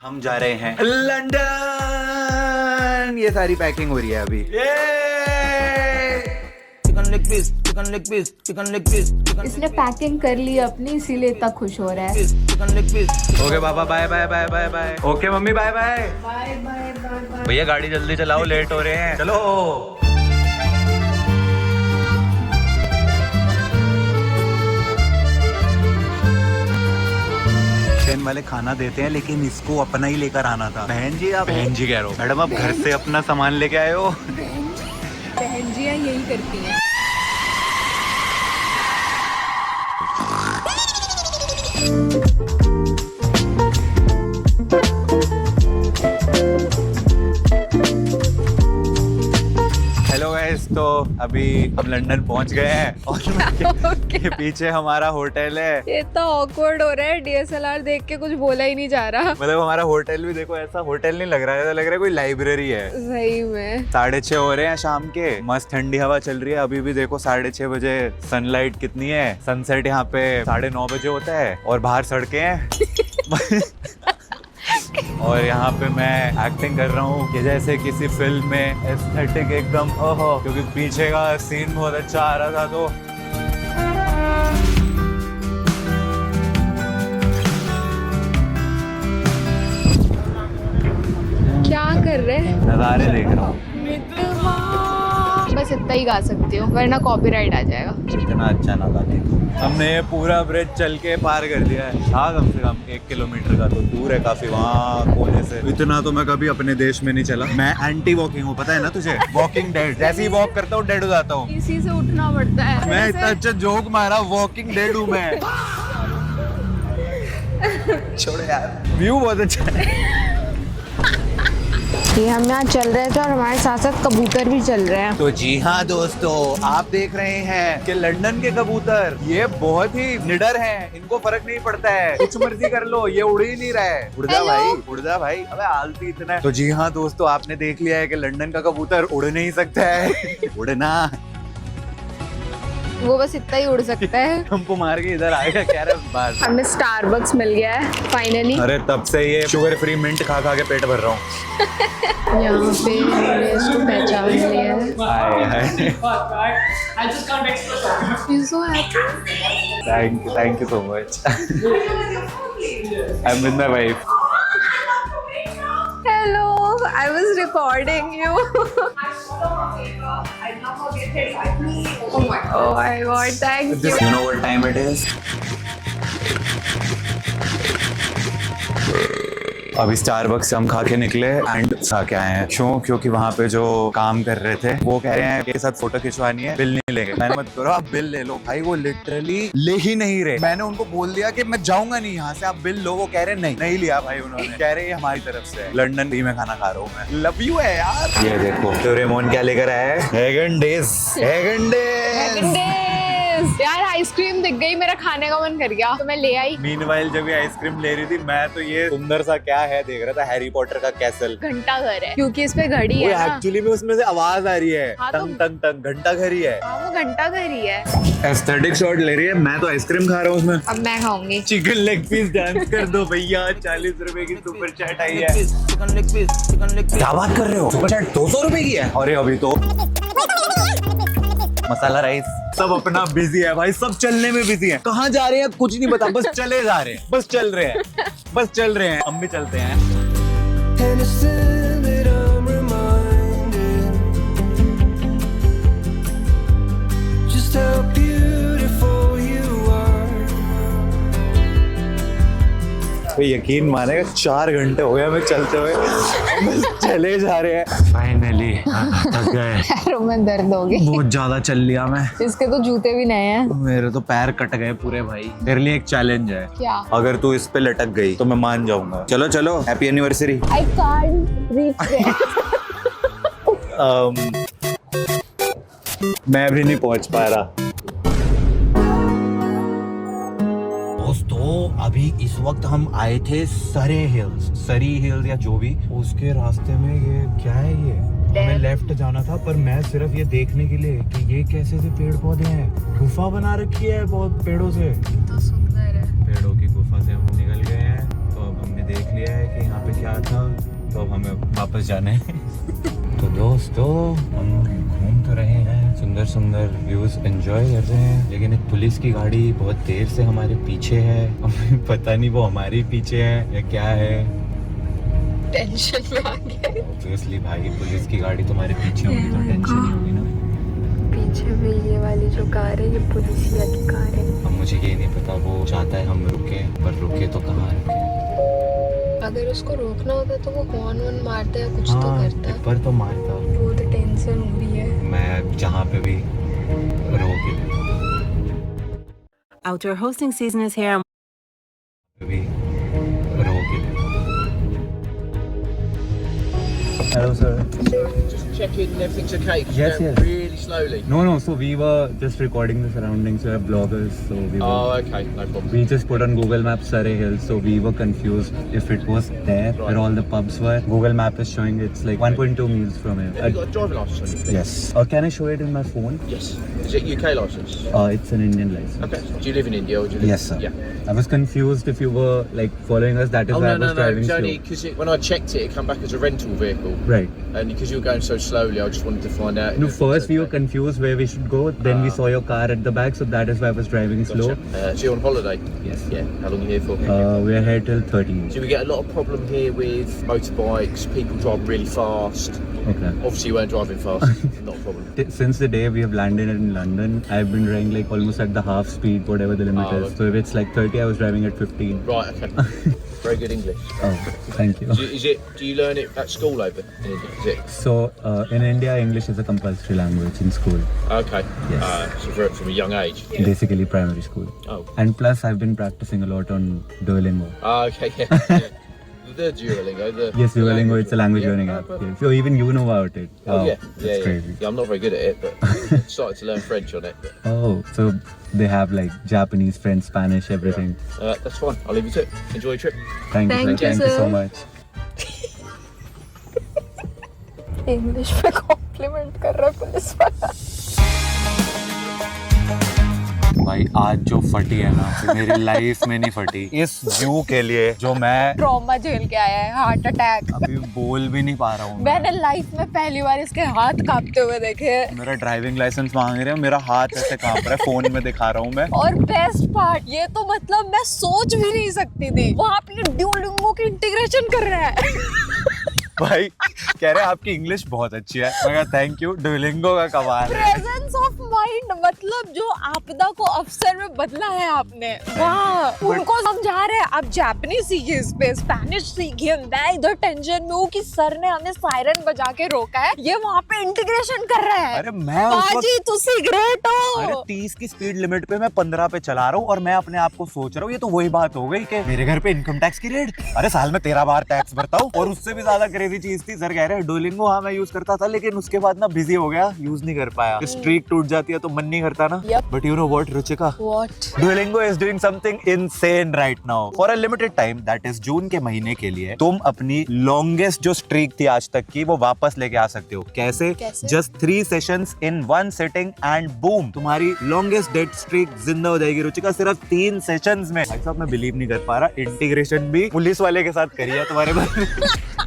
हम जा रहे हैं लंदन। ये सारी पैकिंग हो रही है अभी। Chicken leg piece, chicken leg piece, chicken leg piece. इसने पैकिंग कर ली अपनी, इसीलिए इतना खुश हो रहा है। Chicken leg piece. ओके पापा, bye bye bye bye bye. Okay मम्मी, bye bye bye bye bye. भैया गाड़ी जल्दी चलाओ, लेट हो रहे हैं। चलो। ट्रेन वाले खाना देते हैं, लेकिन इसको अपना ही लेकर आना था। बहन जी, आप बहन जी कह रहे हो? मैडम, आप घर से अपना सामान लेके आए हो? बहन जियाँ यही करती हैं। हेलो गाइस, तो अभी हम लंदन पहुंच गए हैं और के पीछे हमारा होटल है। ये तो ऑकवर्ड हो रहा है, डीएसएलआर देख के कुछ बोला ही नहीं जा रहा। मतलब हमारा होटल भी देखो, ऐसा होटल नहीं लग रहा है, ऐसा लग रहा है कोई लाइब्रेरी है। सही में 6:30 हो रहे हैं शाम के, मस्त ठंडी हवा चल रही है। अभी भी देखो 6:30 बजे सनलाइट कितनी है। सनसेट यहाँ पे 9:30 बजे होता है और बाहर सड़कें हैं। और यहाँ पे मैं एक्टिंग कर रहा हूँ कि जैसे किसी फिल्म में, एस्थेटिक एकदम ओहो, क्योंकि पीछे का सीन बहुत अच्छा आ रहा था। तो क्या कर रहे हैं? नज़ारे देख रहा हूँ। बस इतना ही गा सकती हूँ, वरना कॉपीराइट आ जाएगा। इतना अच्छा ना गाती तू। हमने ये पूरा ब्रिज चल के पार कर दिया है। हाँ, कम से कम 1 किलोमीटर का तो दूर है काफी, वहाँ कोने से। इतना तो मैं कभी अपने देश में नहीं चला। मैं एंटी वॉकिंग हूँ, पता है ना तुझे? Walking dead. जैसे ही वॉक करता हूँ डेड हो जाता हूँ। इसी से उठना पड़ता है। मैं इतना अच्छा जोक मारा, वॉकिंग डेड हूँ मैं। छोड़ो यार, व्यू बहुत अच्छा है। ये हम यहाँ चल रहे थे और हमारे साथ साथ कबूतर भी चल रहे हैं। तो जी हाँ दोस्तों, आप देख रहे हैं कि लंदन के कबूतर ये बहुत ही निडर हैं। इनको फर्क नहीं पड़ता है, कुछ मर्जी कर लो, ये उड़ ही नहीं रहा है। उड़ जा भाई, उड़ जा भाई। अबे आलती इतना है। तो जी हाँ दोस्तों, आपने देख लिया है कि लंदन का कबूतर उड़ नहीं सकता है। उड़ना, वो बस इतना ही उड़ सकता है। हमको मार के इधर आएगा कह रहा है बात। हमें स्टारबक्स मिल गया है फाइनली। अरे तब से ये शुगर फ्री मिंट खा खा के पेट भर रहा हूँ। यहाँ पे हमने इसको पहचान लिया है। Hi hi, thank you so much. I am with my wife. Hello, I was recording you. Oh my god, thank you. You know what time it is? अभी स्टारबक्स से हम खा के निकले एंड खा के आए हैं। क्यों? क्योंकि वहाँ पे जो काम कर रहे थे वो कह रहे हैं कि साथ फोटो खिंचवानी है, बिल नहीं लेंगे। मैंने मत करो, आप बिल ले लो। भाई वो लिटरली ले ही नहीं रहे। मैंने उनको बोल दिया कि मैं जाऊंगा नहीं यहाँ से, आप बिल लो। वो कह रहे नहीं लिया भाई उन्होंने। कह रहे हमारी तरफ से है। लंदन भी मैं खाना खा रहा हूँ, मैं लव यू है यार। ये देखो डोरेमोन क्या लेकर आया है। हैगन-डेज़। यार आइसक्रीम दिख गई, मेरा खाने का मन कर गया तो मैं ले आई। मीनवाइल जब ये आइसक्रीम ले रही थी, मैं तो ये सुंदर सा क्या है देख रहा था, हैरी पॉटर का कैसल। घंटा घर है क्योंकि इस पे घड़ी है ना। एक्चुअली में उसमें से आवाज आ रही है। हाँ, तो- टंग टंग टंग, घंटा घर ही है। हाँ, वो घंटा घर ही है। एस्थेटिक शॉट ले रही है, मैं तो आइसक्रीम खा रहा हूँ उसमें। अब मैं खाऊंगी। चिकन लेग पीस डांस कर दो भैया, 40 रुपए की सुपर चैट आई है। Chicken leg piece, chicken leg piece. क्या बात कर रहे हो? सुपर चैट 200 रुपए की है। अरे अभी तो मसाला राइस, सब अपना बिजी है भाई, सब चलने में बिजी है। कहाँ जा रहे हैं कुछ नहीं पता, बस चले जा रहे हैं, बस चल रहे हैं, बस चल रहे हैं। हम भी चलते हैं। And it's then that I'm reminded just how beautiful you are. तो यकीन मानेगा 4 घंटे हो गए हमें चलते हुए, बस चले जा रहे हैं। फाइनली थक गए। पैरों में दर्द हो गई। बहुत ज्यादा चल लिया मैं। इसके तो जूते भी नए हैं। मेरे तो पैर कट गए पूरे भाई। तेरे लिए एक चैलेंज है। क्या? अगर तू इस पे लटक गई तो मैं मान जाऊंगा। चलो चलो, happy anniversary. I can't reach there. मैं अभी नहीं पहुंच पा रहा। दोस्तों, अभी इस वक्त हम आए थे सरी हिल्स या जो भी, उसके रास्ते में ये क्या है, ये हमें लेफ्ट जाना था, पर मैं सिर्फ ये देखने के लिए कि ये कैसे से पेड़ पौधे हैं, गुफा बना रखी है बहुत पेड़ों से। तो सुंदर है। पेड़ों की गुफा से हम निकल गए हैं, तो अब हमने देख लिया है कि यहाँ पे आया था, तो अब हमें वापस जाना है। तो दोस्तों हम घूम तो रहे हैं, सुंदर सुंदर व्यूज एंजॉय कर रहे हैं, लेकिन एक पुलिस की गाड़ी बहुत देर से हमारे पीछे है। हमें पता नहीं वो हमारे पीछे है या क्या है। टेंशन में आ गए। ऑब्वियसली भाई, पुलिस की गाड़ी तुम्हारे पीछे होगी तो टेंशन ही होगी ना। पीछे में ये वाली जो कार है, ये पुलिसिया की कार है। अब मुझे ये नहीं पता वो चाहता है हम रुके, पर रुके तो कहाँ रुके। अगर उसको रोकना होता तो वो हॉर्न वॉर्न मारता या कुछ तो करता। पर तो मारता। वो तो टेंशन हो रही है। मैं जहाँ पे भी रोक ही देता। Outdoor hosting season is here. भी रोक ही देता। Hello sir. Just checking everything's okay. 'cause Yes, you're yes. going really slowly. No, so we were just recording the surroundings. We are bloggers, so we were. Oh, okay, no problem. We just put on Google Maps Surrey Hills, so we were confused if it was there Right. where all the pubs were. Google Map is showing it's like 1.2 miles from here. Have you got a driving license on you? please? Yes. Can I show it in my phone? Yes. Is it UK license? It's an Indian license. Okay. Do you live in India or do you live? Yes, sir. Yeah. I was confused if you were like following us. That is Oh why no, I was no, no. driving It's slow. only because when I checked it, it came back as a rental vehicle, Right. and because you were going so slowly, I just wanted to find out. No, if first it's we were okay. confused where we should go. Then we Ah. saw your car at the back, so that is why I was driving slow. Gotcha. So you're on holiday? Yes. Yeah. How long are you here for? We are here till 13. So we get a lot of problem here with motorbikes. People driving really fast. Okay. Obviously, you weren't driving fast. Not a problem. Since the day we have landed in London, I've been driving like almost at the half speed, whatever the limit Oh, is. So if it's like 30, I was driving at 15. Right. Okay. Very good English. Oh, thank you. Do you learn it at school over in India? Is it? So in India, English is a compulsory language in school, Okay. Yes. So from a young age. basically primary school. Oh. And plus, I've been practicing a lot on Duolingo. Okay. Yeah. Yeah. The Duolingo. Yes, Duolingo, it's a language Yeah, learning oh, app. perfect. Yes. So even you know about it. Oh, yeah. It's crazy. Yeah, I'm not very good at it, but I started to learn French on it. But, Oh, so they have like Japanese, French, Spanish, everything. that's fine. I'll leave you to it. Enjoy your trip. Thank you, Thank sir. you, Thank you so sir. much. English में complement कर रहा है police वाला। भाई आज जो फटी है ना, मेरी लाइफ में नहीं फटी। इस व्यू के लिए जो मैं ट्रॉमा झेल के आया है, हार्ट अटैक। अभी बोल भी नहीं पा रहा हूँ। मैंने लाइफ में पहली बार इसके हाथ कांपते हुए देखे। मेरा ड्राइविंग लाइसेंस मांग रहे हैं, मेरा हाथ ऐसे कांप रहा है, फोन में दिखा रहा हूँ मैं। और बेस्ट पार्ट, ये तो मतलब मैं सोच भी नहीं सकती थी। वहाँ पे ड्यूलिंगो की इंटीग्रेशन कर रहा है। भाई कह रहे हैं आपकी इंग्लिश बहुत अच्छी है। मैं कहा थैंक यू, डुओलिंगो का कमाल है। प्रेजेंस ऑफ माइंड, मतलब जो आपदा को अवसर में बदला है आपने। वाह, उनको समझा रहे हैं आप जापानीज सीखिए, इस पे स्पेनिश सीखिए। मैं इधर टेंशन में हूँ कि सर ने हमें सायरन बजा के रोका है, ये वहाँ पे इंटीग्रेशन कर रहा है। अरे मैं उस वक्त, बाजी तुसी ग्रेट अरे हो। 30 की स्पीड लिमिट पे मैं 15 पे चला रहा हूँ और मैं अपने आप को सोच रहा हूँ ये तो वही बात हो गई कि मेरे घर पे इनकम टैक्स की रेड। अरे साल में 13 बार टैक्स भरता हूँ। और उससे भी ज्यादा क्रेजी चीज थी, सर कह रहे हैं डुओलिंगो हाँ मैं यूज करता था, लेकिन उसके बाद ना बिजी हो गया, यूज नहीं कर पाया। स्ट्रीक टूट जाती है तो मन नहीं करता ना। Yep. But you know what Ruchika, What? Duolingo is doing something insane right now. For a limited time, that is जून के महीने के लिए, तुम अपनी longest जो streak थी आज तक की वो वापस लेके आ सकते हो। कैसे? कैसे? Just 3 sessions in 1 sitting and boom, तुम्हारी longest dead streak जिंदा हो जाएगी रुचिका, सिर्फ 3 सेशंस में। भाई साहब मैं बिलीव नहीं कर पा रहा, इंटीग्रेशन भी पुलिस वाले के साथ करी है तुम्हारे बारे में।